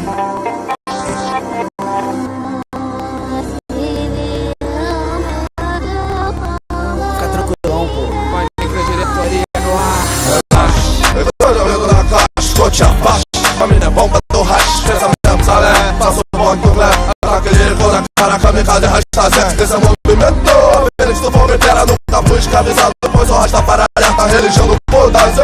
Fica tranquilão, pô. Vai ter diretoria no ar. Eu tô jogando na caixa, tô te abaixo. Família é bomba do racho, pensamento salé. Faço o rock do glé, ataque lírico na cara, kamikaze, hashtag. Esse é o movimento, apenas tu for metera. Nunca fui escravizado, depois só rasta para a religião do foda-se.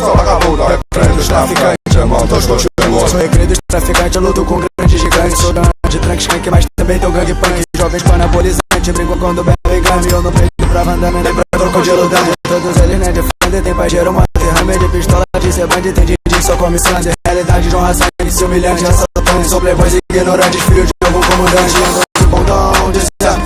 Sou vagabundo, recreio dos traficantes, irmão, todos continuam. Sou recreio dos traficantes, eu luto com grandes gigantes. Sou de tranque skank, mas também tô gangue punk. Jovens com anabolizante, brincam quando bebe e game. Eu não peito pra vandame, nem pra crocodilo dando. Todos eles nem defendem, tem pajeiro, uma derrame de pistola. De ser bandido, tem DJ, só come sangue. Realidade de honra, sangue, se humilhante, assaltante. Sou playboys ignorantes, filho de algum comandante. Ando de bondão, de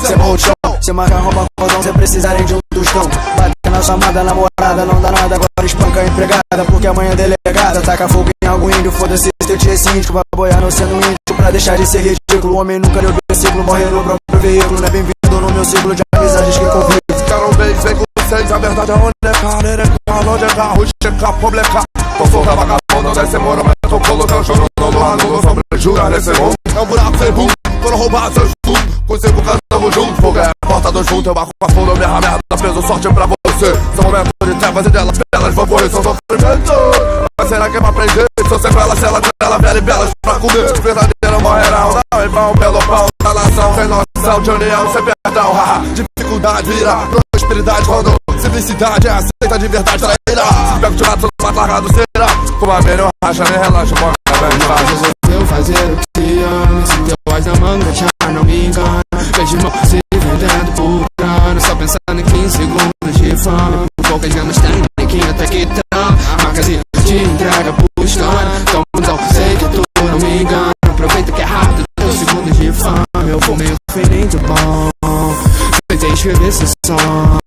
cê morro de chão. Cê marca, rouba, cordão, cê precisarem de um tostão. Bate na sua amada, namorada, não dá nada. Agora espanca a empregada, porque amanhã é delegada. Taca fogo em algum índio, foda-se, teu tio é síndico. Vai boiar não sendo índio, pra deixar de ser ridículo. O homem nunca leu o ciclo, morre no próprio veículo. Não é bem-vindo no meu ciclo de amizades que convido. Ficaram bem, vem com vocês, a verdade é onde é cara, onde é carro, checa, publicar. Tô solta vagabundo, desse moro, mas tô colocando choro no aluno, sobre jura nesse mundo. É um buraco sem fundo, foram roubados seus tudo. Consigo cantamos juntos, fogo é a porta do junto. Eu barco com a fundo, eu me arramerda, preso sorte pra você. São momentos de trevas e delas belas, vão correr, são sofrimento. Mas será que é pra aprender? São sequelas, ela velha e belas pra comer. Verdadeiro morrerão, não em vão, pelo pão da nação. Sem noção de união, sem perdão, haha. Dificuldade vira prosperidade quando simplicidade é aceita de verdade, trairá. Se pego de lado, sou mais largado, será. Fuma melhor, racha, nem relaxa, morre, bem fácil. Eu fazer o que amo. Se teu voz na manga já não me engana. Vejo irmão se vendendo por grana. Só pensando em 15 segundos de fama. Por poucas gamas tem, nequinho até que tão. Marcas e de entrega buscando. Então sei que tu não me engana. Aproveita que é rápido, teus segundos de fama. Eu fumei um feeling bom. Tentei escrever esse som.